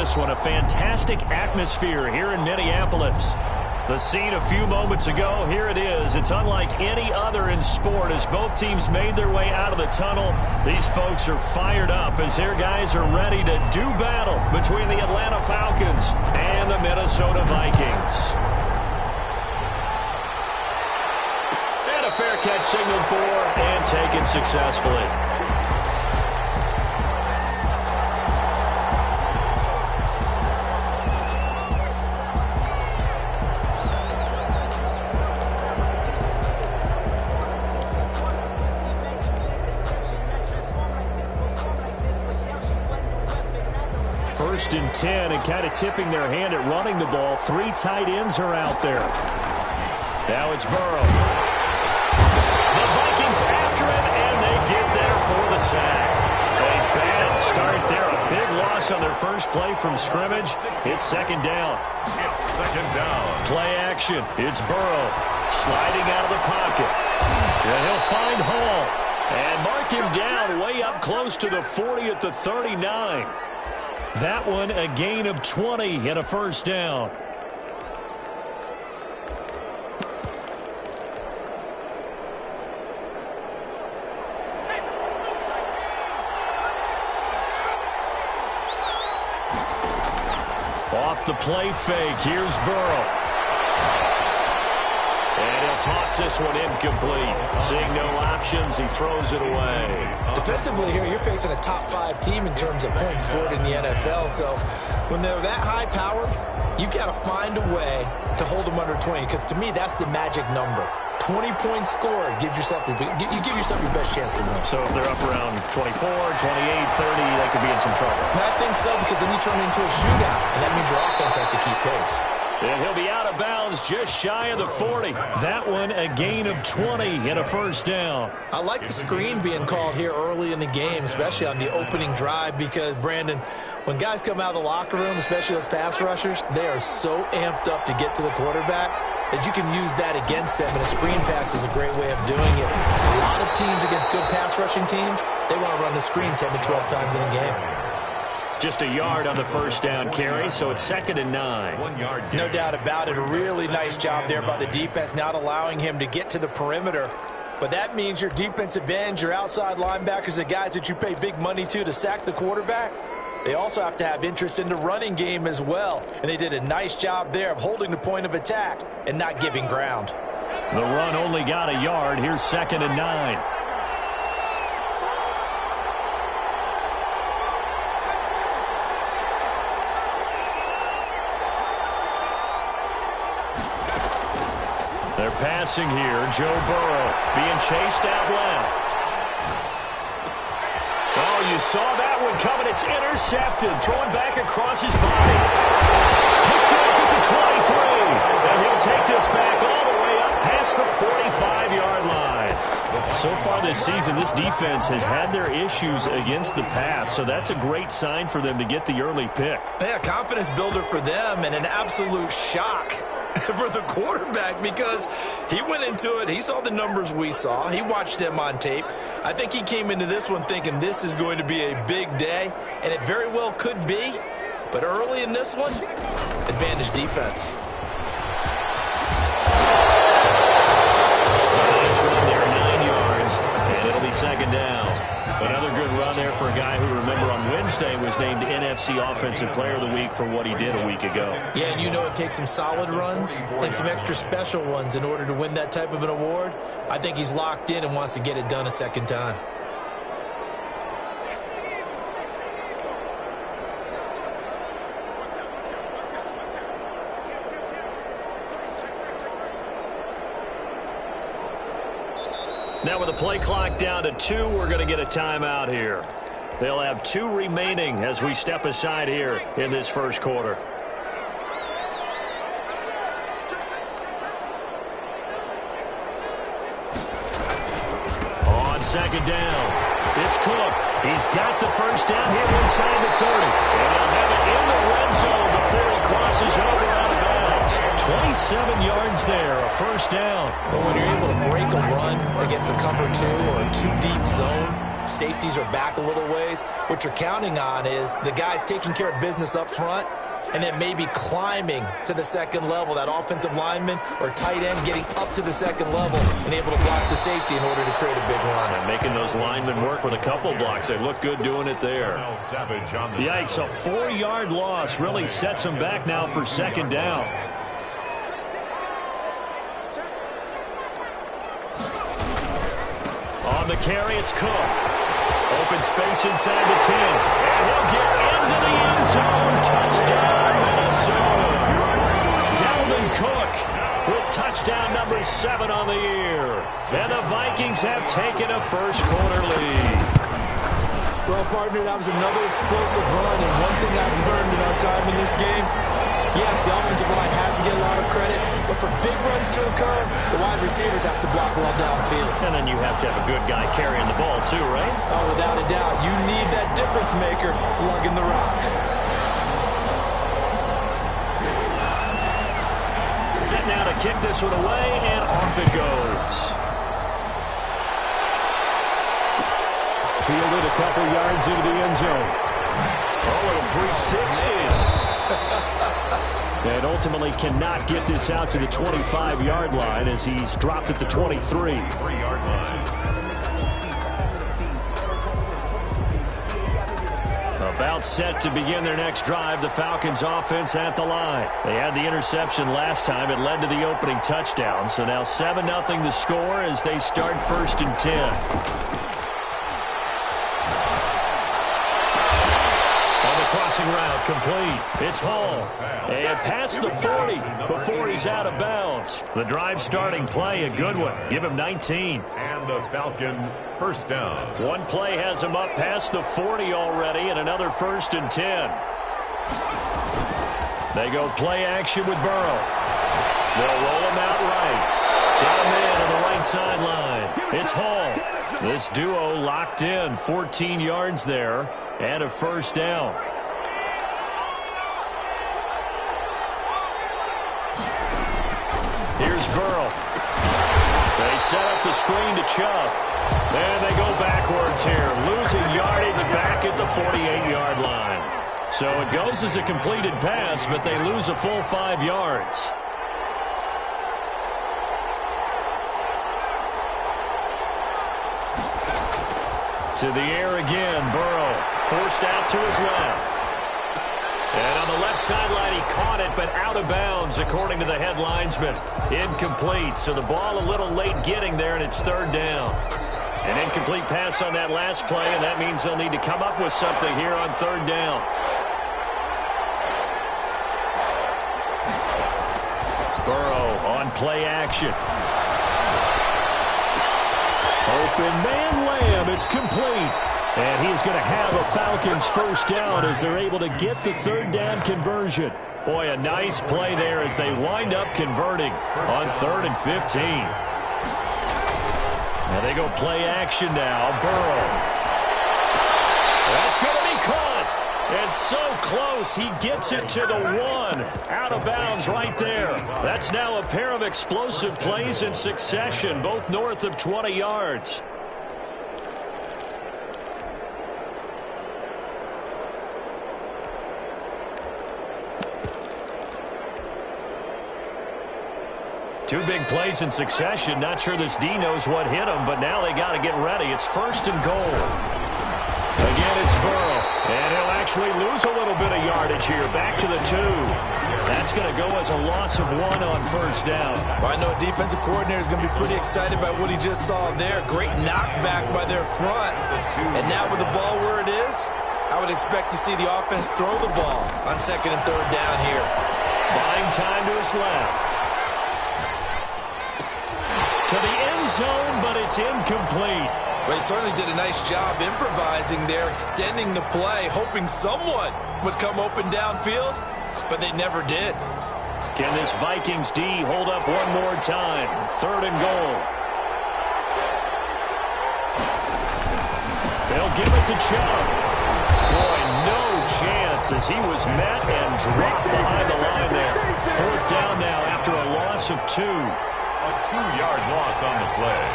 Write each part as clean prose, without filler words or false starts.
this one. A fantastic atmosphere here in Minneapolis. The scene a few moments ago, here it is. It's unlike any other in sport as both teams made their way out of the tunnel. These folks are fired up as their guys are ready to do battle between the Atlanta Falcons and the Minnesota Vikings. And a fair catch signaled for and taken successfully. First and 10, and kind of tipping their hand at running the ball. 3 tight ends are out there. Now it's Burrow. The Vikings after him, and they get there for the sack. A bad start there. A big loss on their first play from scrimmage. It's second down. It's second down. Play action. It's Burrow sliding out of the pocket. And he'll find Hall and mark him down way up close to the 40 at the 39. That one a gain of 20 and a first down. Off the play fake, here's Burrow. And he'll toss this one incomplete. Seeing no options, he throws it away. Defensively here, you're facing a top 5 team in terms of points scored in the NFL. So when they're that high powered, you've got to find a way to hold them under 20. Because to me, that's the magic number. 20 points scored gives yourself you give yourself your best chance to win. So if they're up around 24, 28, 30, they could be in some trouble. I think so, because then you turn it into a shootout, and that means your offense has to keep pace. And he'll be out of bounds just shy of the 40. That one a gain of 20 and a first down. I like the screen being called here early in the game, especially on the opening drive, because, Brandon, when guys come out of the locker room, especially those pass rushers, they are so amped up to get to the quarterback that you can use that against them, and a screen pass is a great way of doing it. A lot of teams against good pass rushing teams, they want to run the screen 10 to 12 times in a game. Just a yard on the first down carry, so it's second and 9. 1 yard. No doubt about it. A really nice job there by the defense, not allowing him to get to the perimeter. But that means your defensive ends, your outside linebackers, the guys that you pay big money to sack the quarterback, they also have to have interest in the running game as well. And they did a nice job there of holding the point of attack and not giving ground. The run only got a yard. Here's second and 9. They're passing here. Joe Burrow being chased out left. Oh, you saw that one coming. It's intercepted. Throwing back across his body. Picked off at the 23. And he'll take this back all the way up past the 45-yard line. So far this season, this defense has had their issues against the pass, so that's a great sign for them to get the early pick. Yeah, confidence builder for them and an absolute shock for the quarterback, because he went into it, he saw the numbers we saw, he watched them on tape. I think he came into this one thinking this is going to be a big day, and it very well could be, but early in this one, advantage defense. Nice run there, 9 yards, and it'll be second down. Another good run there for a guy who, remember, on Wednesday was named NFC Offensive Player of the Week for what he did a week ago. Yeah, and you know it takes some solid runs and some extra special ones in order to win that type of an award. I think he's locked in and wants to get it done a second time. Now with the play clock down to 2, we're going to get a timeout here. They'll have 2 remaining as we step aside here in this first quarter. On second down, it's Cook. He's got the first down here inside the 30. And he'll have it in the red zone before he crosses over out of bounds. 27 yards there, a first down. But when you're able to break a run against a cover 2 or a 2-deep zone, Safeties are back a little ways. What you're counting on is the guys taking care of business up front and then maybe climbing to the second level. That offensive lineman or tight end getting up to the second level and able to block the safety in order to create a big run. And making those linemen work with a couple blocks. They look good doing it there. Yikes, a 4-yard loss really sets them back now for second down. On the carry, it's Cook. Open space inside the 10. And he'll get into the end zone. Touchdown, Minnesota. Dalvin Cook with touchdown number 7 on the year. And the Vikings have taken a first-quarter lead. Well, partner, that was another explosive run. And one thing I've learned in our time in this game, yes, the offensive line has to get a lot of credit, but for big runs to occur, the wide receivers have to block well downfield. And then you have to have a good guy carrying the ball too, right? Oh, without a doubt. You need that difference maker lugging the rock. Set now to kick this one away, and off it goes. Fielded a couple yards into the end zone. Oh, a 360. And ultimately cannot get this out to the 25-yard line as he's dropped at the 23. 3-yard line. About set to begin their next drive, the Falcons offense at the line. They had the interception last time. It led to the opening touchdown. So now 7-0 the score as they start 1st and 10. Crossing route complete. It's Hall. And past the 40 before he's out of bounds. The drive starting play, a good one. Give him 19. And the Falcon first down. One play has him up past the 40 already, and another 1st and 10. They go play action with Burrow. They'll roll him out right. Down man on the right sideline. It's Hall. This duo locked in. 14 yards there and a first down. Here's Burrow. They set up the screen to Chubb. And they go backwards here. Losing yardage back at the 48-yard line. So it goes as a completed pass, but they lose a full 5 yards. To the air again, Burrow. Forced out to his left. And on the left sideline, he caught it, but out of bounds, according to the head linesman. Incomplete, so the ball a little late getting there, and it's 3rd down. An incomplete pass on that last play, and that means they'll need to come up with something here on 3rd down. Burrow on play action. Open man Lamb, it's complete. And he's going to have a Falcons first down as they're able to get the 3rd down conversion. Boy, a nice play there as they wind up converting on 3rd and 15. Now they go play action now. Burrow. That's going to be caught. And so close, he gets it to the 1. Out of bounds right there. That's now a pair of explosive plays in succession, both north of 20 yards. Two big plays in succession. Not sure this D knows what hit him, but now they got to get ready. It's 1st and goal. Again, it's Burrow. And he'll actually lose a little bit of yardage here. Back to the 2. That's going to go as a loss of 1 on 1st down. Well, I know a defensive coordinator is going to be pretty excited about what he just saw there. Great knockback by their front. And now with the ball where it is, I would expect to see the offense throw the ball on 2nd and 3rd down here. Buying time to his left. To the end zone, but it's incomplete. But he certainly did a nice job improvising there, extending the play, hoping someone would come open downfield, but they never did. Can this Vikings D hold up one more time? 3rd and goal. They'll give it to Chubb. Boy, no chance as he was met and dropped behind the line there. 4th down now after a loss of 2. A 2-yard loss on the play.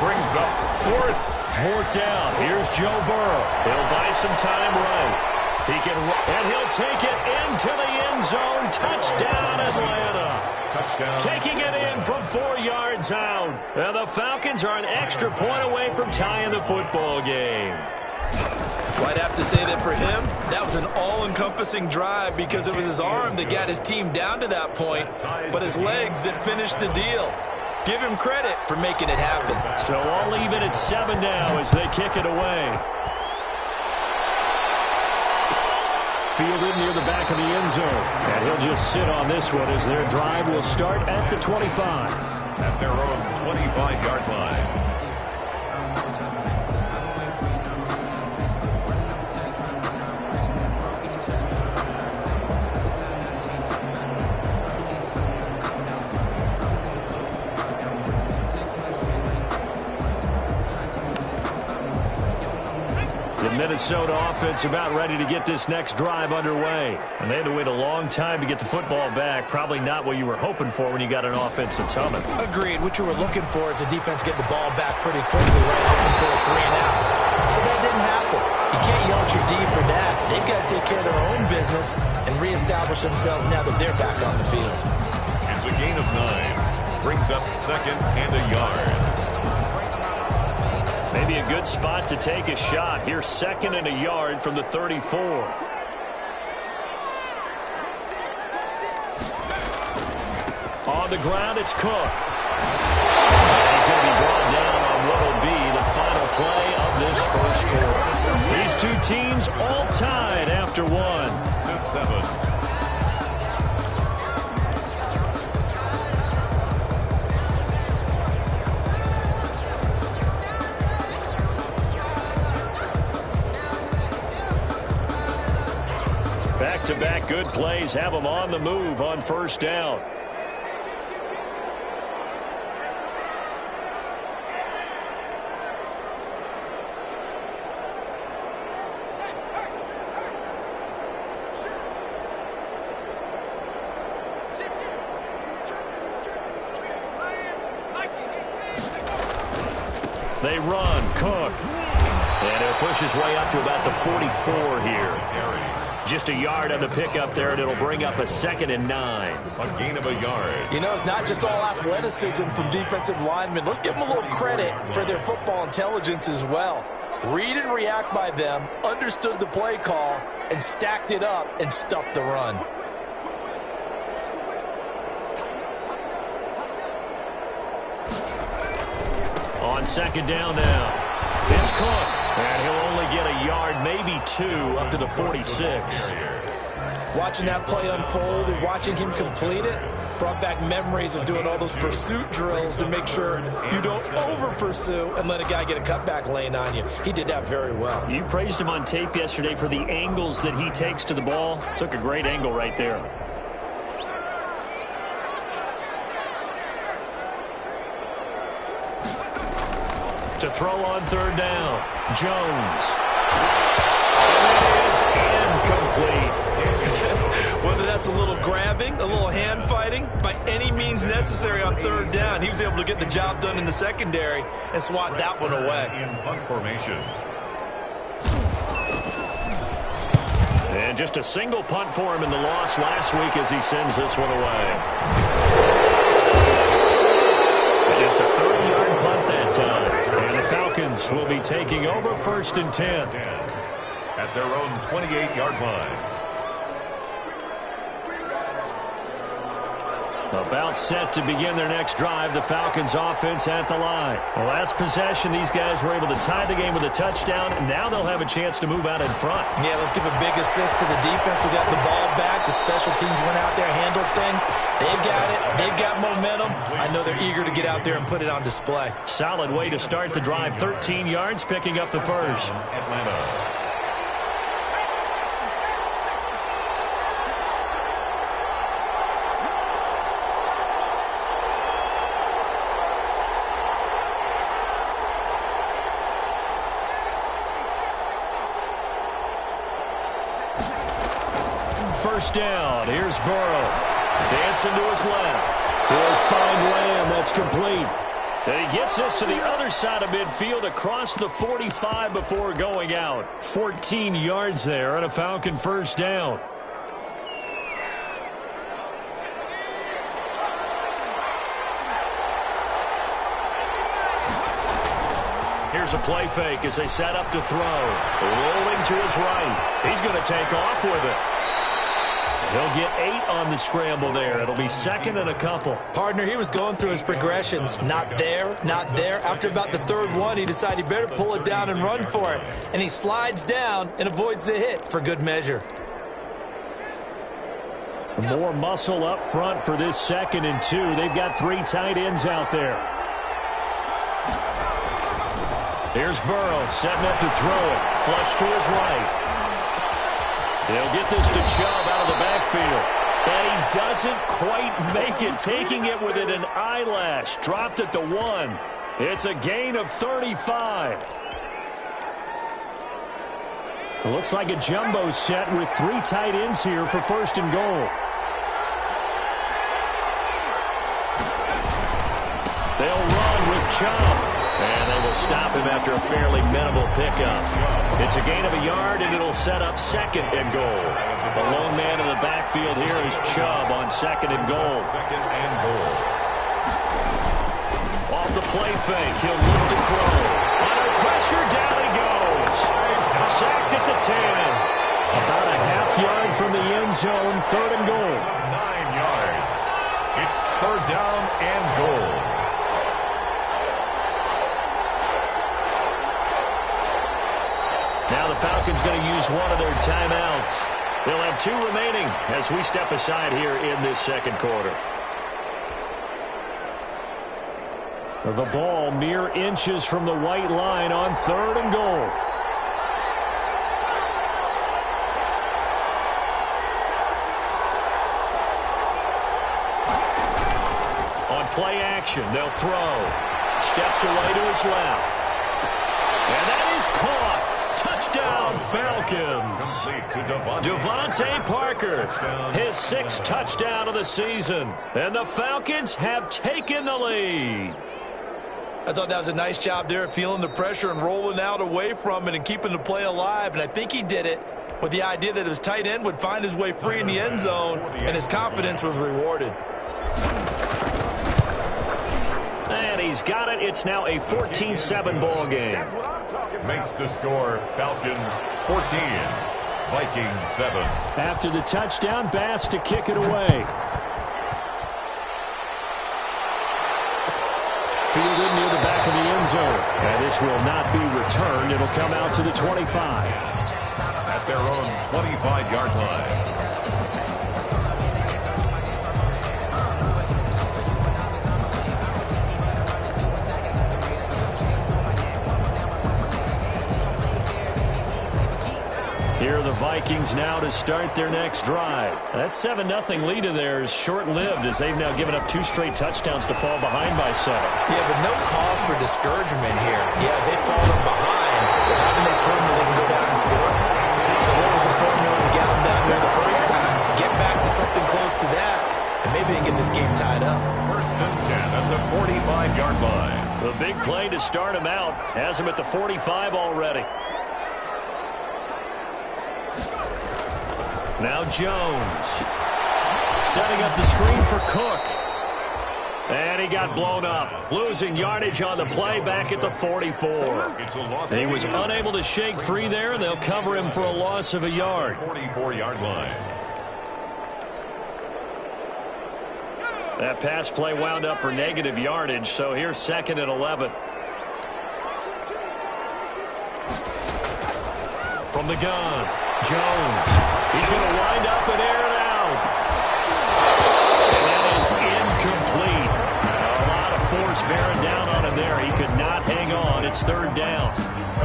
Brings up 4th Fourth down. Here's Joe Burrow. He'll buy some time right. He can, and he'll take it into the end zone. Touchdown, Atlanta. Touchdown. Taking it in from 4 yards out. And the Falcons are an extra point away from tying the football game. Well, I'd have to say that for him, that was an all-encompassing drive because it was his arm that got his team down to that point, but his legs that finished the deal. Give him credit for making it happen. So I'll leave it at 7 now as they kick it away. Fielded near the back of the end zone. And he'll just sit on this one as their drive will start at the 25. At their own 25-yard line. The Minnesota offense about ready to get this next drive underway. And they had to wait a long time to get the football back. Probably not what you were hoping for when you got an offense that's humming. Agreed. What you were looking for is the defense getting the ball back pretty quickly, right? Hoping for a 3 and out. So that didn't happen. You can't yell at your D for that. They've got to take care of their own business and reestablish themselves now that they're back on the field. It's a gain of 9. Brings up 2nd and a yard. Maybe a good spot to take a shot. Here's 2nd and a yard from the 34. On the ground, it's Cook. He's going to be brought down on what will be the final play of this first quarter. These two teams all tied after 1. To 7. Back-to-back good plays have them on the move on first down. They run. Cook. And he'll push his way up to about the 44 here. Just a yard on the pickup there, and it'll bring up a 2nd and 9. A gain of a yard. You know, it's not just all athleticism from defensive linemen. Let's give them a little credit for their football intelligence as well. Read and react by them, understood the play call, and stacked it up and stuffed the run. On 2nd down now. It's Cook. And he'll only get a yard, maybe 2, up to the 46. Watching that play unfold and watching him complete it brought back memories of doing all those pursuit drills to make sure you don't over-pursue and let a guy get a cutback lane on you. He did that very well. You praised him on tape yesterday for the angles that he takes to the ball. Took a great angle right there. To throw on 3rd down. Jones. And it is incomplete. Whether that's a little grabbing, a little hand fighting, by any means necessary on 3rd down, he was able to get the job done in the secondary and swat that one away. In punt formation. And just a single punt for him in the loss last week as he sends this one away. Just a 30-yard punt that time. And the Falcons will be taking over 1st and 10. At their own 28-yard line. About set to begin their next drive, the Falcons offense at the line. The last possession, these guys were able to tie the game with a touchdown, and now they'll have a chance to move out in front. Yeah, let's give a big assist to the defense who got the ball back. The special teams went out there, handled things. They've got it. They've got momentum. I know they're eager to get out there and put it on display. Solid way to start the drive. 13 yards, picking up the first. Atlanta. First down. Here's Burrow. Dancing to his left. He'll find Lamb. That's complete. And he gets this to the other side of midfield across the 45 before going out. 14 yards there and a Falcon first down. Here's a play fake as they set up to throw. Rolling to his right. He's going to take off with it. He'll get 8 on the scramble there. It'll be second and a couple. Partner, he was going through his progressions. Not there, not there. After about the third one, he decided he better pull it down and run for it. And he slides down and avoids the hit for good measure. More muscle up front for this 2nd and 2. They've got 3 tight ends out there. Here's Burrow setting up to throw it. Flush to his right. They'll get this to Chubb out of the backfield. And he doesn't quite make it, taking it within an eyelash. Dropped at the 1. It's a gain of 35. It looks like a jumbo set with 3 tight ends here for 1st and goal. They'll run with Chubb. And they will stop him after a fairly minimal pickup. It's a gain of a yard, and it'll set up 2nd and goal. The lone man in the backfield here is Chubb on 2nd and goal. Off the play fake, he'll look to throw. Under pressure, down he goes. Sacked at the 10. About a half yard from the end zone, 3rd and goal. 9 yards. It's 3rd down and goal. Now the Falcons going to use one of their timeouts. They'll have 2 remaining as we step aside here in this 2nd quarter. The ball mere inches from the white line on 3rd and goal. On play action, they'll throw. Steps away to his left. And that is caught. Touchdown, Falcons. Devontae Parker, his 6th touchdown of the season. And the Falcons have taken the lead. I thought that was a nice job there, feeling the pressure and rolling out away from it and keeping the play alive. And I think he did it with the idea that his tight end would find his way free in the end zone, and his confidence was rewarded. And he's got it. It's now a 14-7 ball game. Makes the score Falcons 14, Vikings 7. After the touchdown, Bass to kick it away. Fielded near the back of the end zone. And this will not be returned. It'll come out to the 25. At their own 25-yard line. Here are the Vikings now to start their next drive. That 7-0 lead of theirs short-lived as they've now given up 2 straight touchdowns to fall behind by 7. Yeah, but no cause for discouragement here. Yeah, they've fallen behind, but haven't they proven that they can go down and score? So what was the formula to get them down here the first time? Get back to something close to that, and maybe they get this game tied up. 1st and 10 at the 45-yard line. The big play to start him out has him at the 45 already. Now Jones setting up the screen for Cook. And he got blown up. Losing yardage on the play back at the 44. And he was unable to shake free there, and they'll cover him for a loss of a yard. 44-yard line. That pass play wound up for negative yardage, so here's 2nd and 11. From the gun, Jones. He's going to wind up and air it out. And that is incomplete. A lot of force bearing down on him there. He could not hang on. It's 3rd down.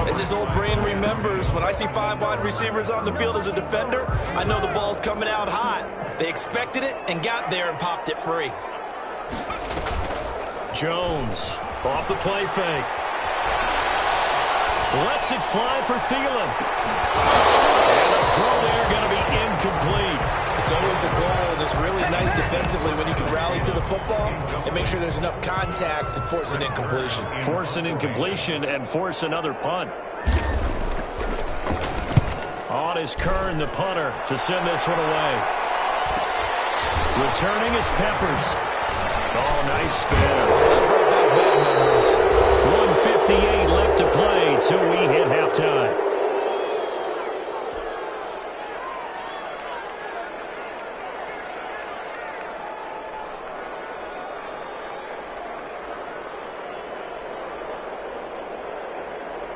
As his old brain remembers, when I see 5 wide receivers on the field as a defender, I know the ball's coming out hot. They expected it and got there and popped it free. Jones off the play fake. Lets it fly for Thielen. And the throw there going to be incomplete. It's always a goal and it's really nice defensively when you can rally to the football and make sure there's enough contact to force an incompletion. Force an incompletion and force another punt. On is Kern, the punter, to send this one away. Returning is Peppers. Oh, nice spin. 1:58 left to play till we hit halftime.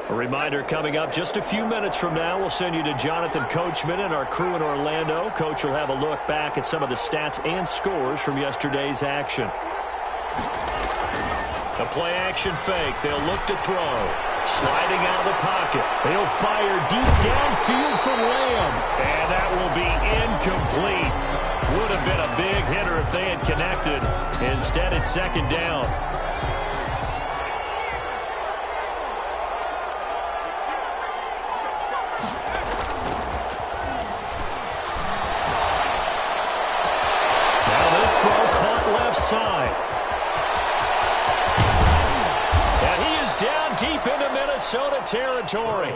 A reminder coming up just a few minutes from now, we'll send you to Jonathan Coachman and our crew in Orlando. Coach will have a look back at some of the stats and scores from yesterday's action. A play-action fake. They'll look to throw. Sliding out of the pocket. They'll fire deep downfield for Lamb. And that will be incomplete. Would have been a big hitter if they had connected. Instead, it's second down. Side. And he is down deep into Minnesota territory.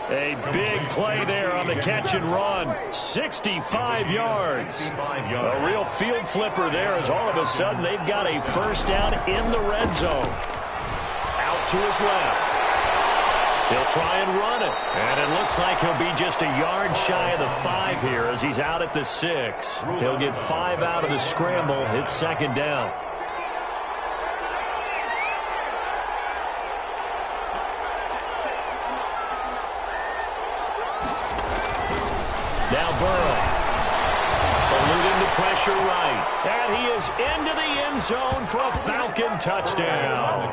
A big play there on the catch and run. 65 yards. A real field flipper there as all of a sudden they've got a first down in the red zone. Out to his left. He'll try and run it. And it looks like he'll be just a yard shy of the 5 here as he's out at the 6. He'll get 5 out of the scramble. It's second down. Now Burrow. Eluding the pressure right. And he is into the end zone for a Falcon touchdown.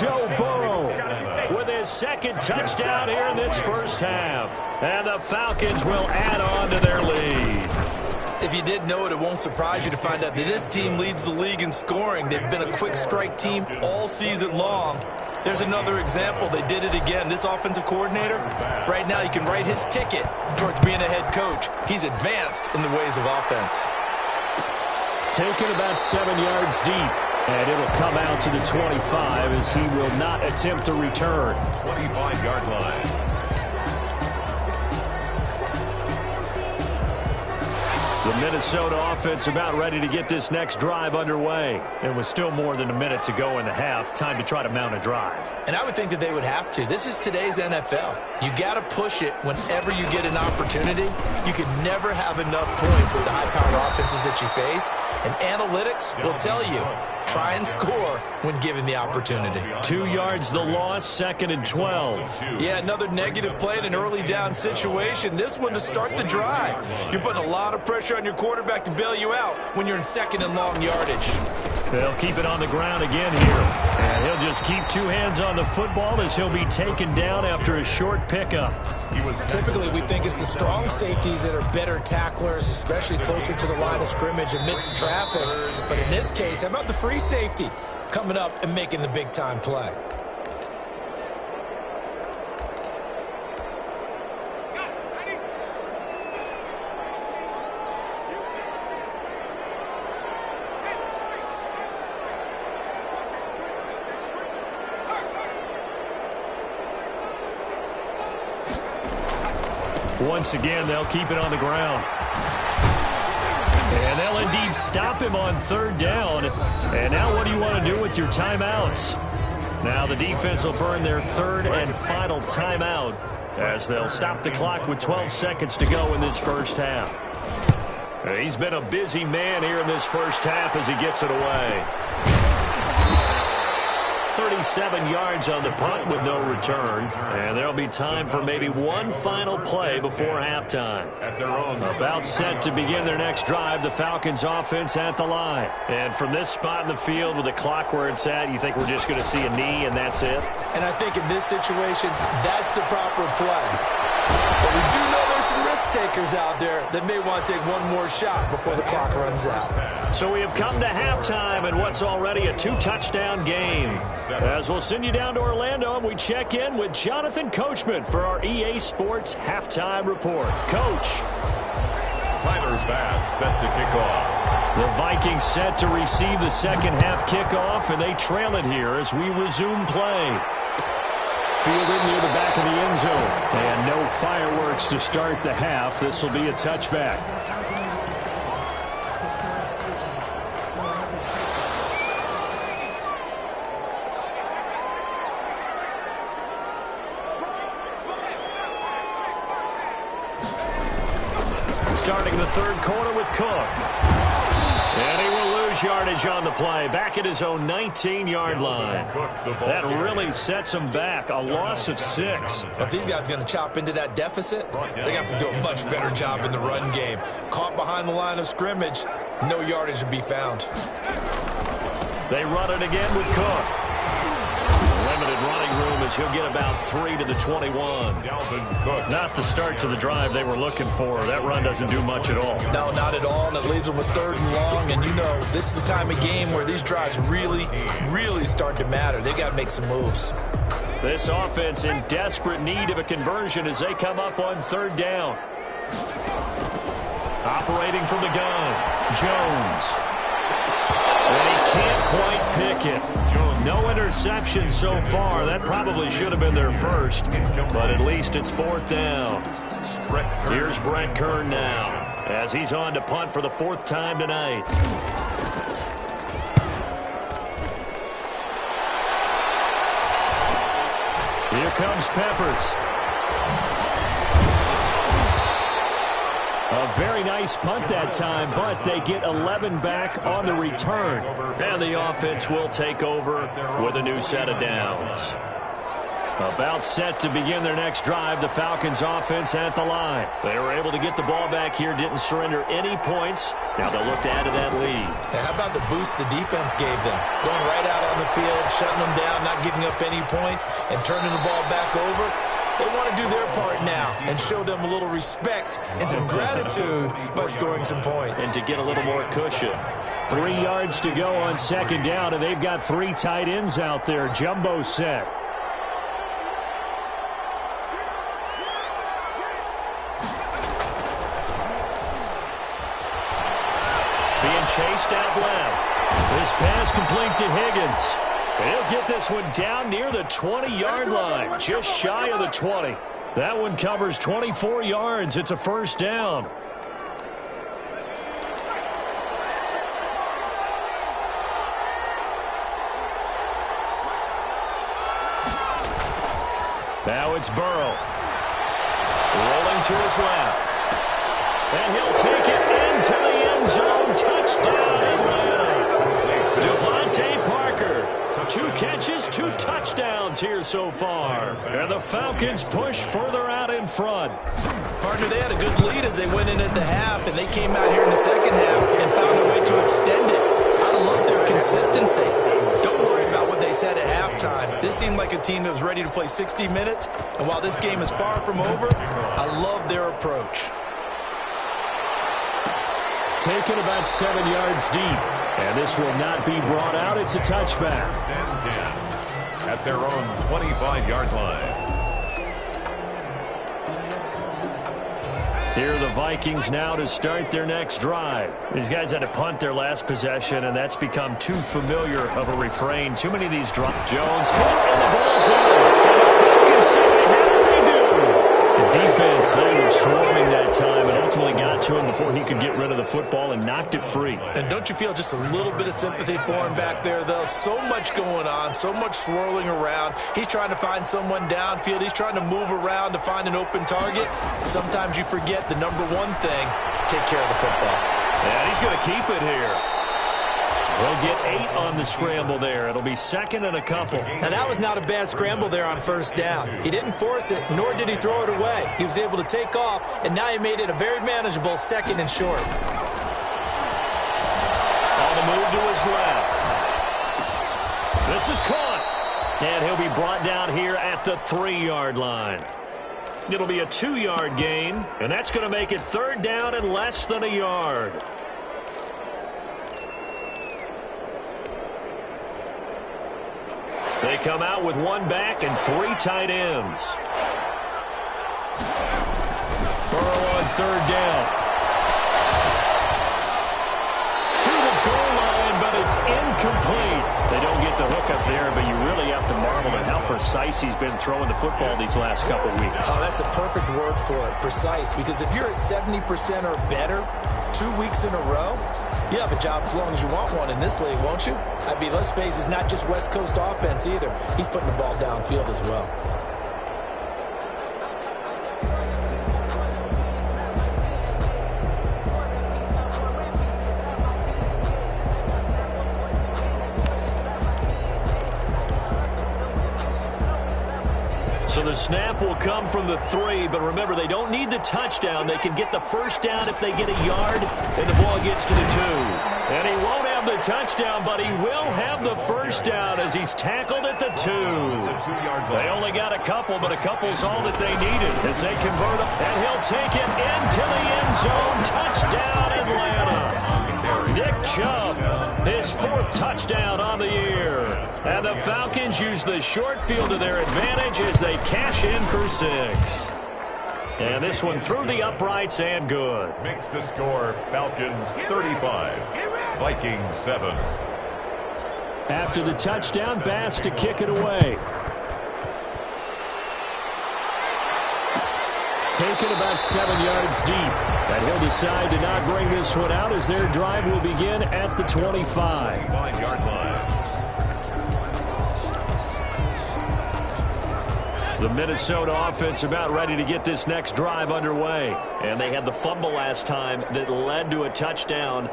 Joe Burrow with his second touchdown here in this first half. And the Falcons will add on to their lead. If you didn't know it, it won't surprise you to find out that this team leads the league in scoring. They've been a quick strike team all season long. There's another example. They did it again. This offensive coordinator, right now you can write his ticket towards being a head coach. He's advanced in the ways of offense. Taken about 7 yards deep. And it'll come out to the 25 as he will not attempt to return. 25-yard line. The Minnesota offense about ready to get this next drive underway. And with still more than a minute to go in the half, time to try to mount a drive. And I would think that they would have to. This is today's NFL. You got to push it whenever you get an opportunity. You can never have enough points with the high-powered offenses that you face. And analytics will tell you, try and score when given the opportunity. 2 yards the loss, second and 12. Yeah, another negative play in an early down situation. This one to start the drive. You're putting a lot of pressure on your quarterback to bail you out when you're in second and long yardage. They'll keep it on the ground again here. And he'll just keep 2 hands on the football as he'll be taken down after a short pickup. Typically, we think it's the strong safeties that are better tacklers, especially closer to the line of scrimmage amidst traffic. But in this case, how about the free safety coming up and making the big-time play? Once again, they'll keep it on the ground. And they'll indeed stop him on third down. And now what do you want to do with your timeouts? Now the defense will burn their third and final timeout as they'll stop the clock with 12 seconds to go in this first half. He's been a busy man here in this first half as he gets it away. 37 yards on the punt with no return. And there'll be time for maybe one final play before halftime. About set to begin their next drive, the Falcons offense at the line. And from this spot in the field with the clock where it's at, you think we're just going to see a knee and that's it? And I think in this situation, that's the proper play. But we do know there's some risk takers out there that may want to take one more shot before the clock runs out. So we have come to halftime in what's already a 2-touchdown game. As we'll send you down to Orlando and we check in with Jonathan Coachman for our EA Sports Halftime Report. Coach. Tyler's Bass set to kick off. The Vikings set to receive the second half kickoff, and they trail it here as we resume play. Fielded near the back of the end zone. And no fireworks to start the half. This will be a touchback. Starting the third quarter with Cook. And he will lose yardage on the play. Back at his own 19-yard line. That really sets him back. A loss of 6. If these guys are going to chop into that deficit, they have to do a much better job in the run game. Caught behind the line of scrimmage, no yardage to be found. They run it again with Cook. Limited running room as he'll get about 3 to the 21. Not the start to the drive they were looking for. That run doesn't do much at all. No, not at all, and it leaves them with 3rd and long. And you know, this is the time of game where these drives really start to matter. They've got to make some moves. This offense in desperate need of a conversion as they come up on 3rd down. Operating from the gun, Jones. And he can't quite pick it. No interception so far. That probably should have been their first, but at least it's 4th down. Here's Brett Kern now as he's on to punt for the 4th time tonight. Here comes Peppers. A very nice punt that time, but they get 11 back on the return. And the offense will take over with a new set of downs. About set to begin their next drive, the Falcons offense at the line. They were able to get the ball back here, didn't surrender any points. Now they'll look to add to that lead. Now, how about the boost the defense gave them? Going right out on the field, shutting them down, not giving up any points, and turning the ball back over. They want to do their part now and show them a little respect and some gratitude by scoring some points. And to get a little more cushion. 3 yards to go on 2nd down, and they've got 3 tight ends out there. Jumbo set. Being chased out left. This pass complete to Higgins. He'll get this one down near the 20-yard line, just shy of the 20. That one covers 24 yards. It's a 1st down. Now it's Burrow. Rolling to his left. And he'll take it into the end zone. Touchdown, Atlanta. Devontae Parker. 2 catches, 2 touchdowns here so far. And the Falcons push further out in front. Partner, they had a good lead as they went in at the half, and they came out here in the 2nd half and found a way to extend it. I love their consistency. Don't worry about what they said at halftime. This seemed like a team that was ready to play 60 minutes, and while this game is far from over, I love their approach. Taken about 7 yards deep. And this will not be brought out. It's a touchback. 10-10 at their own 25-yard line. Here are the Vikings now to start their next drive. These guys had to punt their last possession, and that's become too familiar of a refrain. Too many of these drops. Jones hit, and the ball's in. And the Falcons say, how did they do? The defense, they were swarming that time and ultimately got to him before he could get rid of the football and knocked it free. And don't you feel just a little bit of sympathy for him back there, though? So much going on, so much swirling around. He's trying to find someone downfield. He's trying to move around to find an open target. Sometimes you forget the number one thing, take care of the football. Yeah, he's going to keep it here. He'll get 8 on the scramble there. It'll be 2nd and a couple. And that was not a bad scramble there on 1st down. He didn't force it, nor did he throw it away. He was able to take off, and now he made it a very manageable 2nd and short. On the move to his left. This is caught. And he'll be brought down here at the 3-yard line. It'll be a 2-yard gain, and that's going to make it 3rd down and less than a yard. They come out with 1 back and 3 tight ends. Burrow on 3rd down. incomplete. They don't get the hook up there, but you really have to marvel at how precise he's been throwing the football these last couple weeks. Oh, that's a perfect word for it, precise, because if you're at 70% or better 2 weeks in a row, you have a job as long as you want one in this league, won't you? I mean, let's face it, it's not just West Coast offense either. He's putting the ball downfield as well. So the snap will come from the 3, but remember, they don't need the touchdown. They can get the first down if they get a yard, and the ball gets to the 2. And he won't have the touchdown, but he will have the first down as he's tackled at the 2. They only got a couple, but a couple's all that they needed as they convert him. And he'll take it into the end zone. Touchdown, Atlanta. Nick Chubb, his 4th touchdown on the year. And the Falcons use the short field to their advantage as they cash in for 6. And this one through the uprights and good. Makes the score Falcons 35, Vikings 7. After the touchdown, Bass to kick it away. Taken about 7 yards deep. And he'll decide to not bring this one out as their drive will begin at the 25. 5-yard line. The Minnesota offense about ready to get this next drive underway. And they had the fumble last time that led to a touchdown.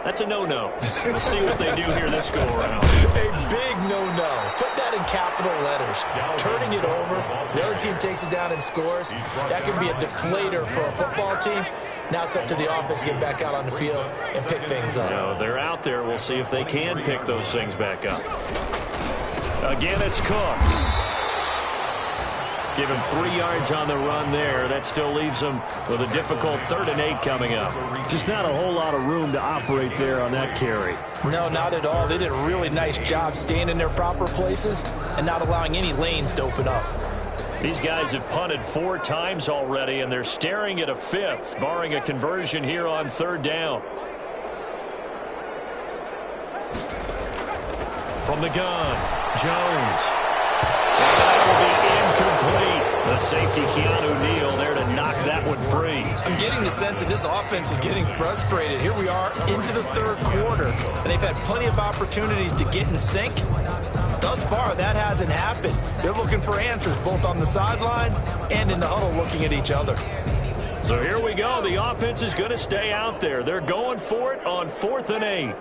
That's a no-no. We'll see what they do here this go-around. A big no-no. Put that in capital letters. Turning it over, the other team takes it down and scores. That can be a deflator for a football team. Now it's up to the offense to get back out on the field and pick things up. No, they're out there. We'll see if they can pick those things back up. Again, it's Cook. Give him 3 yards on the run there. That still leaves him with a difficult 3rd and 8 coming up. Just not a whole lot of room to operate there on that carry. No, not at all. They did a really nice job staying in their proper places and not allowing any lanes to open up. These guys have punted 4 times already, and they're staring at a 5th, barring a conversion here on 3rd down. From the gun, Jones. And that will be incomplete. The safety, Keanu Neal, there to knock that one free. I'm getting the sense that this offense is getting frustrated. Here we are into the 3rd quarter, and they've had plenty of opportunities to get in sync. Thus far, that hasn't happened. They're looking for answers both on the sideline and in the huddle looking at each other. So here we go. The offense is going to stay out there. They're going for it on 4th and 8.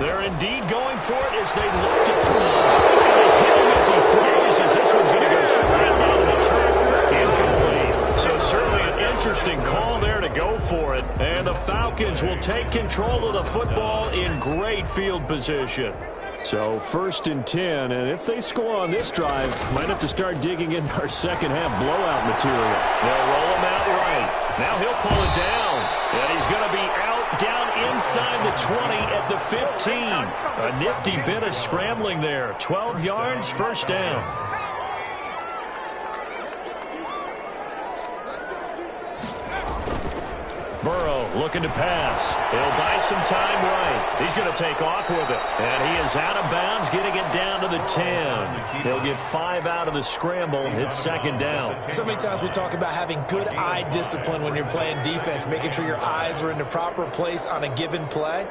They're indeed going for it as they look to throw. And they hit him as he throws, as this one's going to go straight out of the turf. Incomplete. So certainly an interesting call there to go for it. And the Falcons will take control of the football in great field position. So 1st and 10, and if they score on this drive, might have to start digging in our second half blowout material. They'll roll him out right. Now he'll pull it down, and he's going to be out down inside the 20 at the 15. A nifty bit of scrambling there. 12 yards, 1st down. Burrow looking to pass. He'll buy some time right. He's going to take off with it. And he is out of bounds, getting it down to the 10. He'll get 5 out of the scramble and hit 2nd down. So many times we talk about having good eye discipline when you're playing defense, making sure your eyes are in the proper place on a given play.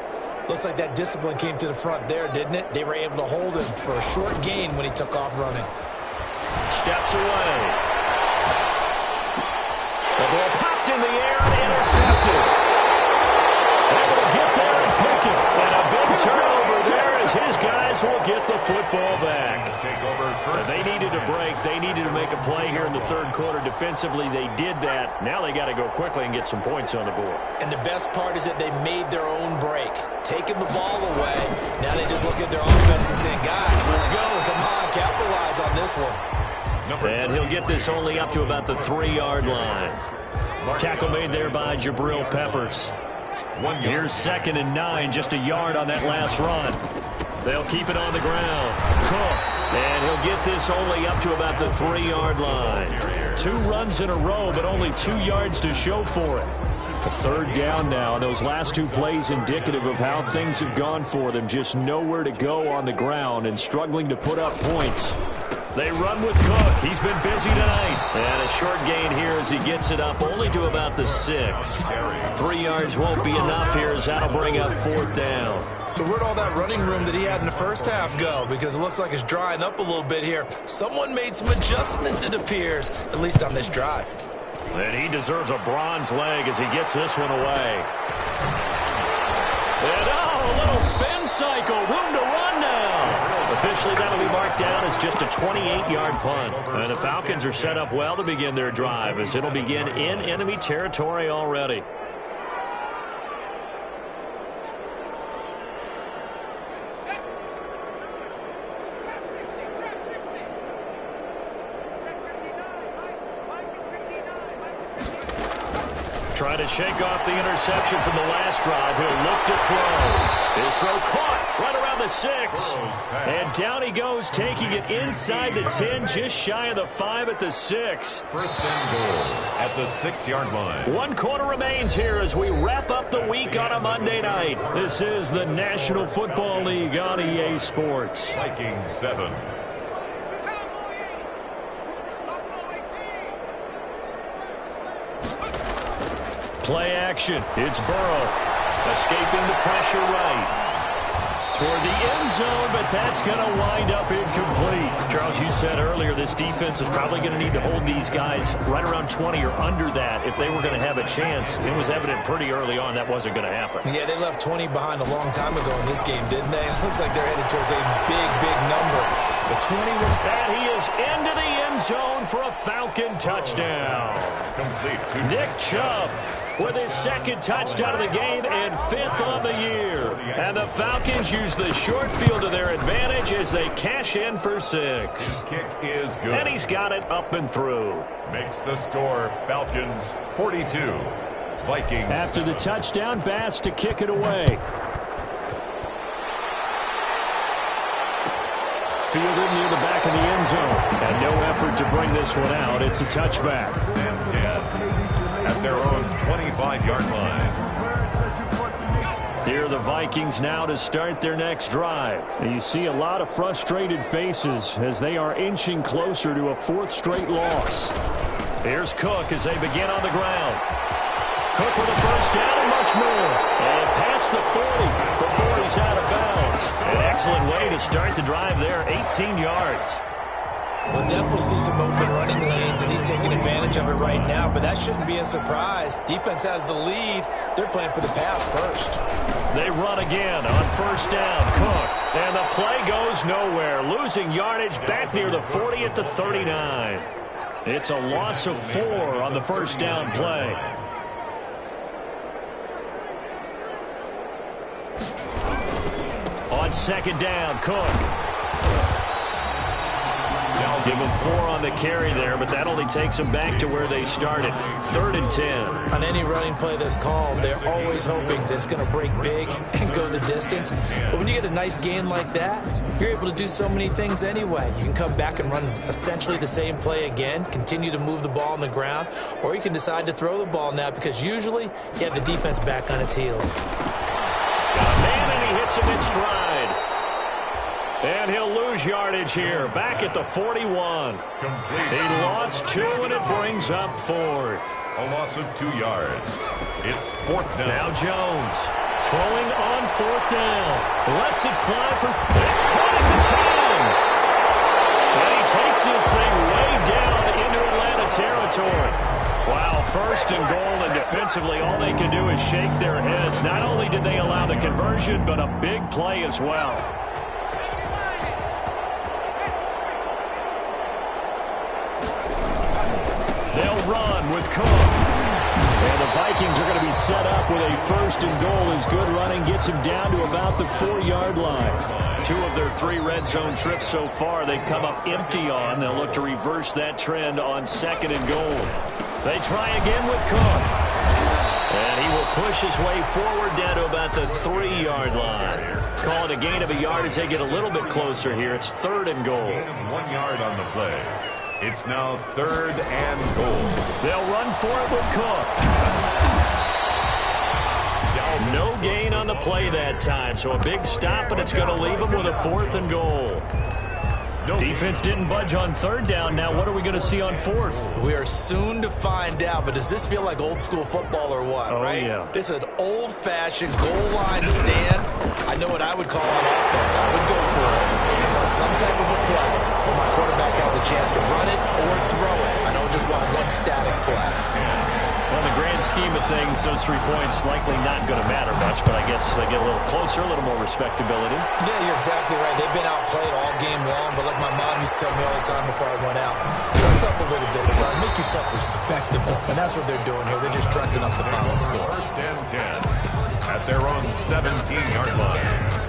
Looks like that discipline came to the front there, didn't it? They were able to hold him for a short gain when he took off running. Steps away. The ball popped in the air and intercepted. Able to get there and pick it. And a big turnover there as his guys will get the football back. They needed a break. They needed to make a play here in the 3rd quarter. Defensively, they did that. Now they got to go quickly and get some points on the board. And the best part is that they made their own break. Taking the ball away. Now they just look at their offense and saying, guys, let's go. Come on, capitalize on this one. And he'll get this only up to about the 3-yard line. Tackle made there by Jabril Peppers. Here's 2nd and 9, just a yard on that last run. They'll keep it on the ground. Cook. And he'll get this only up to about the 3-yard line. 2 runs in a row, but only 2 yards to show for it. A 3rd down now, and those last 2 plays indicative of how things have gone for them. Just nowhere to go on the ground and struggling to put up points. They run with Cook. He's been busy tonight. And a short gain here as he gets it up only to about the 6. 3 yards won't be enough here as that'll bring up 4th down. So where'd all that running room that he had in the first half go? Because it looks like it's drying up a little bit here. Someone made some adjustments, it appears, at least on this drive. And he deserves a bronze leg as he gets this one away. And a little spin cycle. Room to run now. Officially, that'll be marked down as just a 28-yard punt. And the Falcons are set up well to begin their drive as it'll begin in enemy territory already. Trying to shake off the interception from the last drive. He'll look to throw. His throw caught right around the 6. And down he goes, taking it inside the 10, just shy of the 5 at the 6. 1st and goal at the 6-yard line. 1 quarter remains here as we wrap up the week on a Monday night. This is the National Football League on EA Sports. Vikings 7. Play action. It's Burrow. Escaping the pressure right. Toward the end zone, but that's going to wind up incomplete. Charles, you said earlier this defense is probably going to need to hold these guys right around 20 or under that if they were going to have a chance. It was evident pretty early on that wasn't going to happen. Yeah, they left 20 behind a long time ago in this game, didn't they? It looks like they're headed towards a big, big number. The 20 was... And he is into the end zone for a Falcon touchdown. Complete to Nick Chubb with his 2nd touchdown of the game and 5th on the year. And the Falcons use the short field to their advantage as they cash in for 6. kick is good. And he's got it up and through. Makes the score Falcons 42. Vikings. After the touchdown, Bass to kick it away. Fielded near the back of the end zone. And no effort to bring this one out. It's a touchback. And 10 at their own 25-yard line. Here are the Vikings now to start their next drive. And you see a lot of frustrated faces as they are inching closer to a 4th straight loss. Here's Cook as they begin on the ground. Cook with a 1st down and much more. And past the 40 before he's out of bounds. An excellent way to start the drive there, 18 yards. We'll definitely see some open running lanes, and he's taking advantage of it right now, but that shouldn't be a surprise. Defense has the lead. They're playing for the pass first. They run again on 1st down. Cook. And the play goes nowhere. Losing yardage back near the 40 at the 39. It's a loss of 4 on the 1st down play. On 2nd down, Cook. Give him 4 on the carry there, but that only takes them back to where they started. 3rd and 10. On any running play that's called, they're always hoping that it's going to break big and go the distance. But when you get a nice gain like that, you're able to do so many things anyway. You can come back and run essentially the same play again, continue to move the ball on the ground, or you can decide to throw the ball now because usually you have the defense back on its heels. Got a man, and he hits him in stride. And he'll lose yardage here, back at the 41. He lost 2, and it brings up 4th. A loss of 2 yards. It's 4th down. Now Jones throwing on 4th down. Lets it fly for... It's caught at the 10. And he takes this thing way down into Atlanta territory. Wow, 1st and goal, and defensively all they can do is shake their heads. Not only did they allow the conversion, but a big play as well. They'll run with Cook. And the Vikings are going to be set up with a 1st and goal as good running gets him down to about the 4-yard line. 2 of their 3 red zone trips so far they've come up empty on. They'll look to reverse that trend on 2nd and goal. They try again with Cook. And he will push his way forward down to about the 3-yard line. Call it a gain of a yard as they get a little bit closer here. It's 3rd and goal. 1 yard on the play. It's now 3rd and goal. They'll run for it with Cook. No gain on the play that time, so a big stop, and it's going to leave them with a 4th and goal. Defense didn't budge on 3rd down. Now what are we going to see on 4th? We are soon to find out, but does this feel like old school football or what, right? Yeah. This is an old-fashioned goal line stand. I know what I would call on offense. I would go for it and run some type of a play where my quarterback has a chance to run it or throw it. I don't just want one static play. Well, in the grand scheme of things, those 3 points likely not going to matter much, but I guess they get a little closer, a little more respectability. Yeah, you're exactly right. They've been outplayed all game long, but like my mom used to tell me all the time before I went out, dress up a little bit, son. Make yourself respectable. And that's what they're doing here. They're just dressing up the final score. 1st and 10 at their own 17-yard line.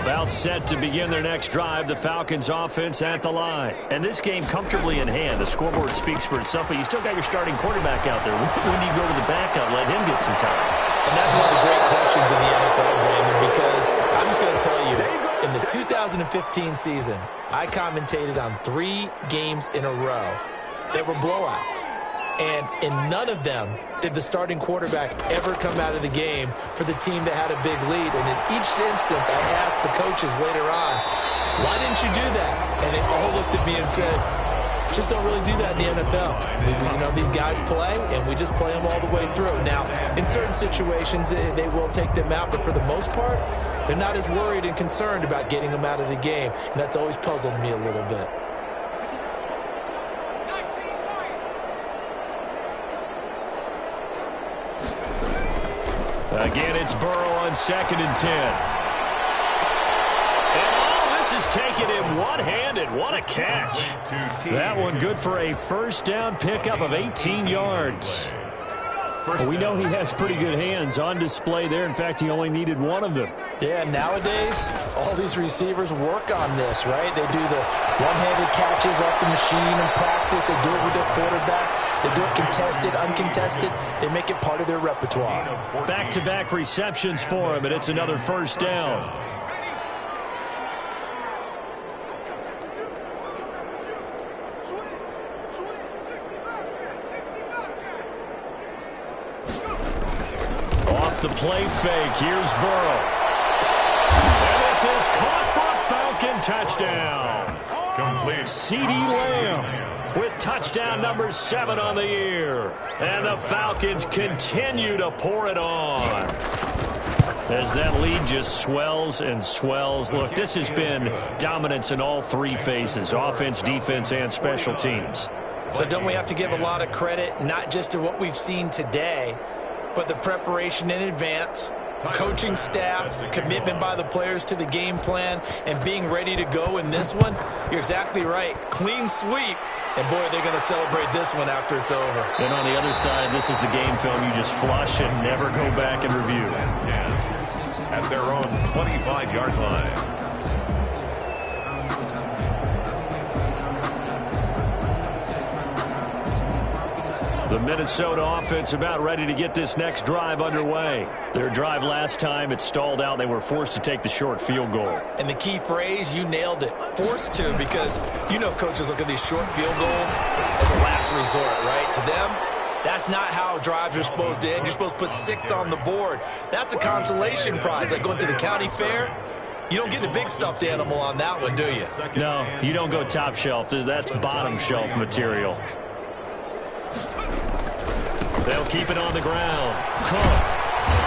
About set to begin their next drive, the Falcons offense at the line. And this game comfortably in hand. The scoreboard speaks for itself, but you still got your starting quarterback out there. When do you go to the backup, let him get some time? And that's one of the great questions in the NFL, Brandon, because I'm just going to tell you, in the 2015 season, I commentated on 3 games in a row that were blowouts. And in none of them did the starting quarterback ever come out of the game for the team that had a big lead. And in each instance, I asked the coaches later on, why didn't you do that? And they all looked at me and said, just don't really do that in the NFL. These guys play, and we just play them all the way through. Now, in certain situations, they will take them out, but for the most part, they're not as worried and concerned about getting them out of the game. And that's always puzzled me a little bit. Again, it's Burrow on 2nd and 10. And this is taken in one-handed. What a catch. That one good for a 1st down pickup of 18 yards. Well, we know he has pretty good hands on display there. In fact, he only needed one of them. Yeah, nowadays, all these receivers work on this, right? They do the one-handed catches off the machine in practice. They do it with their quarterbacks. They do it contested, uncontested. They make it part of their repertoire. Back-to-back receptions for him, and it's another 1st down. Off the play fake, here's Burrow. And this is caught for a Falcon touchdown. Complete. CeeDee Lamb with touchdown number 7 on the year. And the Falcons continue to pour it on as that lead just swells and swells. Look, this has been dominance in all 3 phases, offense, defense, and special teams. So don't we have to give a lot of credit, not just to what we've seen today, but the preparation in advance, coaching staff, commitment by the players to the game plan, and being ready to go in this one? You're exactly right. Clean sweep. And, boy, they're going to celebrate this one after it's over. And on the other side, this is the game film you just flush and never go back and review. At their own 25-yard line. The Minnesota offense about ready to get this next drive underway. Their drive last time, it stalled out. They were forced to take the short field goal. And the key phrase, you nailed it, forced to, because coaches look at these short field goals as a last resort, right? To them, that's not how drives are supposed to end. You're supposed to put 6 on the board. That's a consolation prize, like going to the county fair. You don't get the big stuffed animal on that one, do you? No, you don't go top shelf. That's bottom shelf material. They'll keep it on the ground. Cook.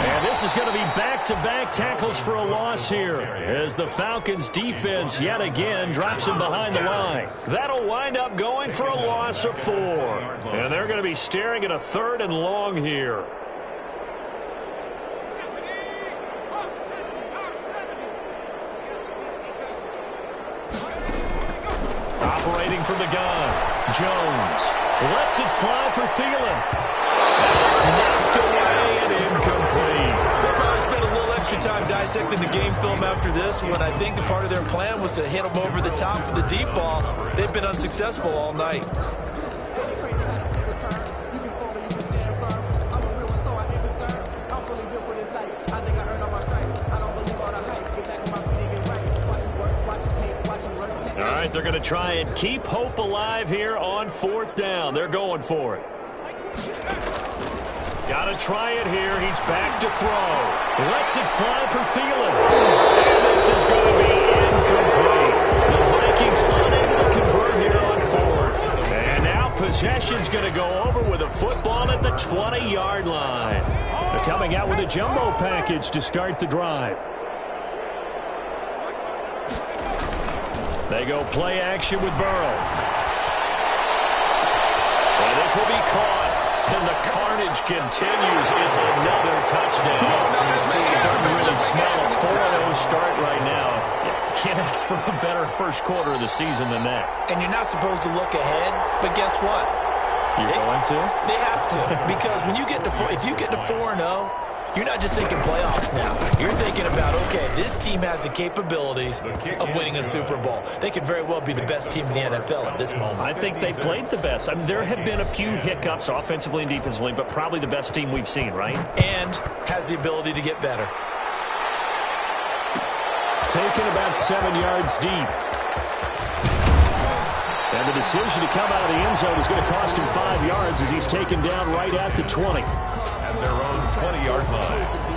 And this is going to be back-to-back tackles for a loss here as the Falcons defense yet again drops him behind the line. That'll wind up going for a loss of 4. And they're going to be staring at a 3rd and long here. Operating from the gun, Jones lets it fly for Thielen. And it's knocked away and incomplete. They'll probably spend a little extra time dissecting the game film after this one. I think the part of their plan was to hit them over the top with the deep ball. They've been unsuccessful all night. All right, they're going to try and keep hope alive here on 4th down. They're going for it. Got to try it here. He's back to throw. Lets it fly for Thielen. And this is going to be incomplete. The Vikings unable to convert here on 4th. And now possession's going to go over with a football at the 20-yard line. They're coming out with a jumbo package to start the drive. They go play action with Burrow. And this will be caught. And the carnage continues. It's another touchdown. Starting to really smell a 4-0 start right now. Can't ask for a better first quarter of the season than that. And you're not supposed to look ahead, but guess what? You're going to? They have to. Because when you get to if you get to 4-0, you're not just thinking playoffs now. You're thinking about, okay, this team has the capabilities of winning a Super Bowl. They could very well be the best team in the NFL at this moment. I think they played the best. I mean, there have been a few hiccups offensively and defensively, but probably the best team we've seen, right? And has the ability to get better. Taken about 7 yards deep. And the decision to come out of the end zone is going to cost him 5 yards as he's taken down right at the 20. At their own 20-yard line.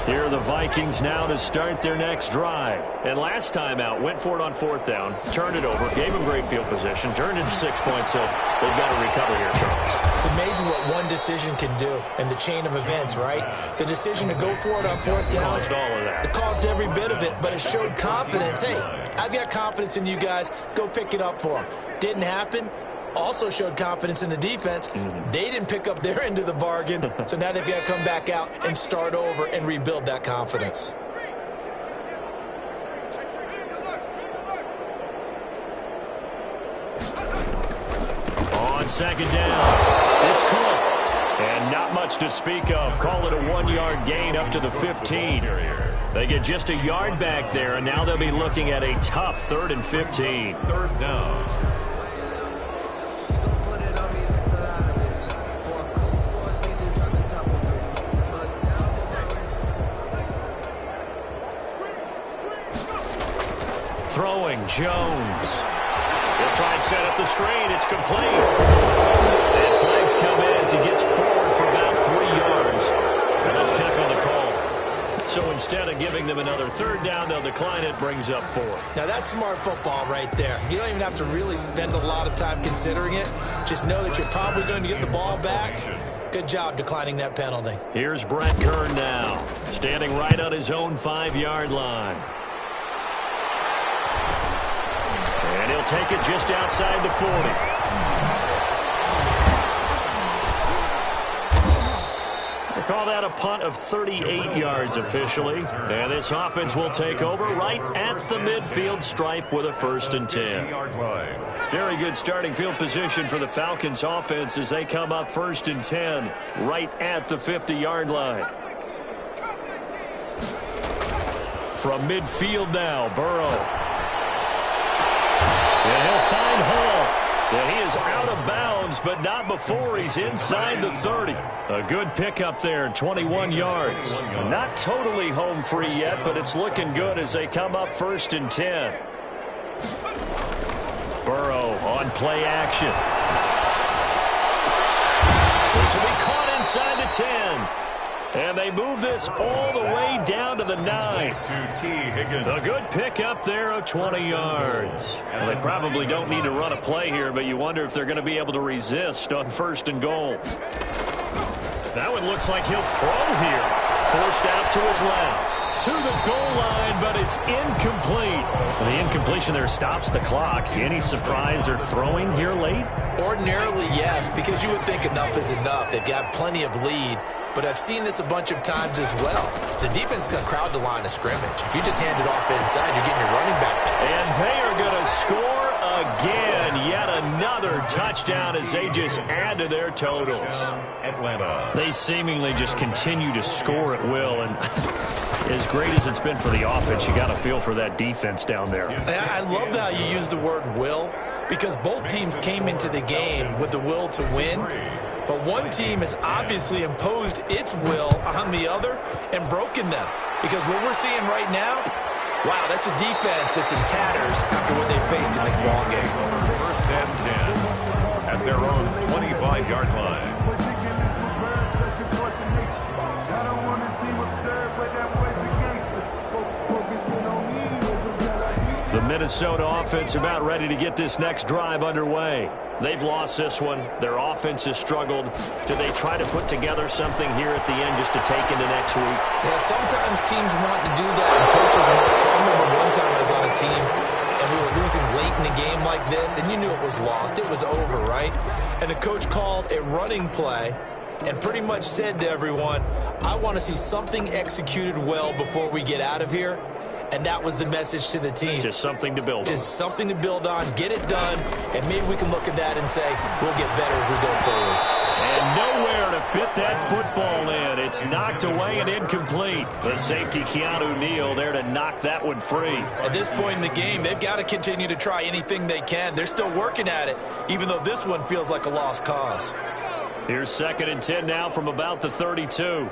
Here are the Vikings now to start their next drive. And last time out, went for it on 4th down, turned it over, gave them great field position, turned into 6 points, so they've got to recover here, Charles. It's amazing what one decision can do in the chain of events, right? The decision to go for it on 4th down. Caused all of that. It caused every bit of it, but it showed confidence. Hey, I've got confidence in you guys. Go pick it up for them. Didn't happen. Also showed confidence in the defense. They didn't pick up their end of the bargain, so now they've got to come back out and start over and rebuild that confidence. On 2nd down, it's Cook. And not much to speak of. Call it a 1-yard gain up to the 15. They get just a yard back there, and now they'll be looking at a tough 3rd and 15. 3rd down. Throwing, Jones. He'll try and set up the screen. It's complete. And flags come in as he gets forward for about 3 yards. And let's check on the call. So instead of giving them another 3rd down, they'll decline it, brings up 4. Now, that's smart football right there. You don't even have to really spend a lot of time considering it. Just know that you're probably going to get the ball back. Good job declining that penalty. Here's Brett Kern now, standing right on his own 5-yard line. And he'll take it just outside the 40. They call that a punt of 38 yards officially. And this offense will take over right at the midfield stripe with a 1st and 10. Very good starting field position for the Falcons offense as they come up 1st and 10 right at the 50-yard line. From midfield now, Burrow. And he'll find Hall. And he is out of bounds, but not before he's inside the 30. A good pickup there, 21 yards. Not totally home free yet, but it's looking good as they come up 1st and 10. Burrow on play action. This will be caught inside the 10. And they move this all the way down to the 9. A good pickup there of 20 yards. Well, they probably don't need to run a play here, but you wonder if they're going to be able to resist on 1st and goal. That one looks like he'll throw here. Forced out to his left. To the goal line, but it's incomplete. The incompletion there stops the clock. Any surprise they're throwing here late? Ordinarily, yes, because you would think enough is enough. They've got plenty of lead. But I've seen this a bunch of times as well. The defense can crowd the line of scrimmage. If you just hand it off inside, you're getting your running back. And they are going to score again. Yet another touchdown as they just add to their totals. Atlanta. They seemingly just continue to score at will. And as great as it's been for the offense, you got to feel for that defense down there. I love how you use the word will. because both teams came into the game with the will to win. But one team has obviously imposed its will on the other and broken them. Because what we're seeing right now, wow, that's a defense that's in tatters after what they faced in this ballgame. First and 10 at their own 25-yard line. The Minnesota offense about ready to get this next drive underway. They've lost this one. Their offense has struggled. Do they try to put together something here at the end just to take into next week? Yeah, sometimes teams want to do that, and coaches want to. I remember one time I was on a team, and we were losing late in a game like this, and you knew it was lost. It was over, right? And the coach called a running play and pretty much said to everyone, I want to see something executed well before we get out of here. And that was the message to the team. Just something to build on. Just something to build on, get it done, and maybe we can look at that and say, we'll get better as we go forward. And nowhere to fit that football in. It's knocked away and incomplete. The safety, Keanu Neal, there to knock that one free. At this point in the game, they've got to continue to try anything they can. They're still working at it, even though this one feels like a lost cause. Here's 2nd and 10 now from about the 32.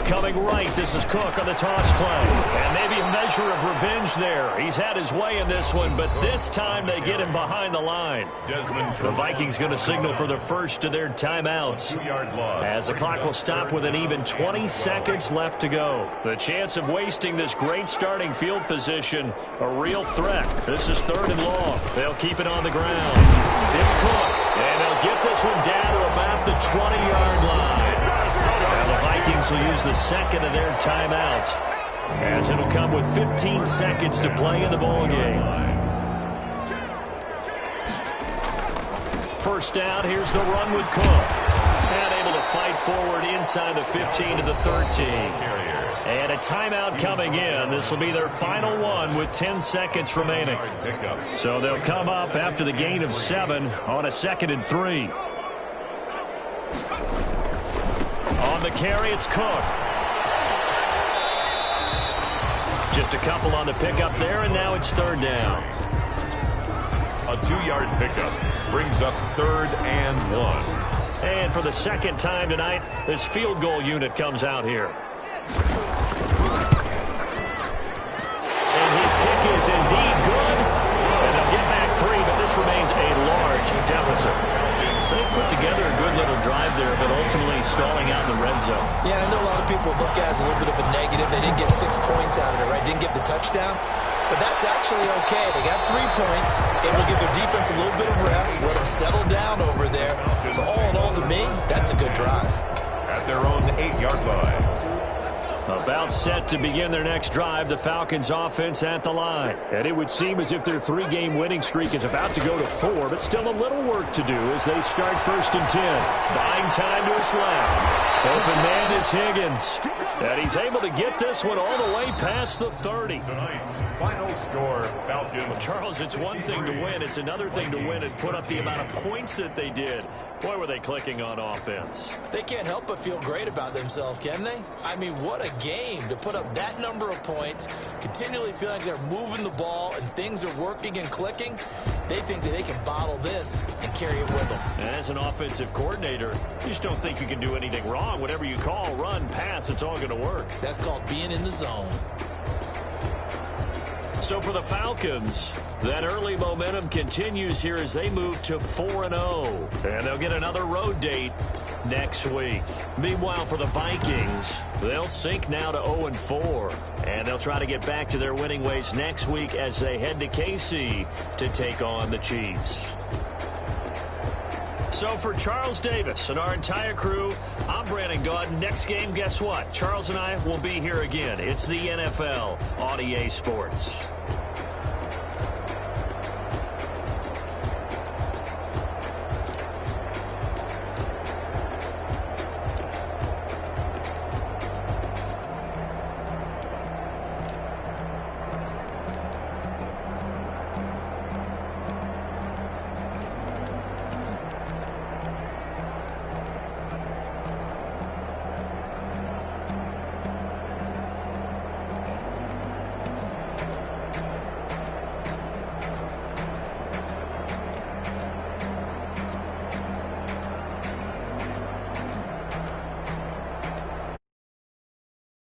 Coming right, this is Cook on the toss play. And maybe a measure of revenge there. He's had his way in this one, but this time they get him behind the line. The Vikings going to signal for the first of their timeouts, as the clock will stop with an even 20 seconds left to go. The chance of wasting this great starting field position, a real threat. This is 3rd and long. They'll keep it on the ground. It's Cook, and they'll get this one down to about the 20-yard line. Now the Vikings will use the second of their timeouts, as it'll come with 15 seconds to play in the ballgame. First down, here's the run with Cook. And able to fight forward inside the 15 to the 13. And a timeout coming in. This will be their final one with 10 seconds remaining. So they'll come up after the gain of 7 on a 2nd and 3. On the carry, it's Cook. Just a couple on the pickup there, and now it's 3rd down. A 2-yard pickup brings up 3rd and 1. And for the second time tonight, this field goal unit comes out here. And his kick is indeed good. And they'll get back 3, but this remains a large deficit. So they put together a good little drive there, but ultimately stalling out in the red zone. Yeah, I know a lot of people look at it as a little bit of a negative. They didn't get 6 points out of it, right? Didn't get the touchdown. But that's actually okay. They got 3 points. It will give their defense a little bit of rest, let them settle down over there. So all in all, to me, that's a good drive. At their own 8-yard line. About set to begin their next drive, the Falcons offense at the line. And it would seem as if their 3-game winning streak is about to go to 4, but still a little work to do as they start 1st and 10. Buying time to his left. Open man is Higgins. And he's able to get this one all the way past the 30. Tonight's final score, Falcons. Well, Charles, it's one thing to win. It's another thing to win and put up the amount of points that they did. Boy, were they clicking on offense. They can't help but feel great about themselves, can they? I mean, what a game to put up that number of points, continually feel like they're moving the ball and things are working and clicking. They think that they can bottle this and carry it with them. And as an offensive coordinator, you just don't think you can do anything wrong. Whatever you call, run, pass, it's all going to work. That's called being in the zone. So for the Falcons, that early momentum continues here as they move to 4-0. And they'll get another road date next week. Meanwhile, for the Vikings, they'll sink now to 0-4. And they'll try to get back to their winning ways next week as they head to KC to take on the Chiefs. So for Charles Davis and our entire crew, I'm Brandon Gaudin. Next game, guess what? Charles and I will be here again. It's the NFL on EA Sports.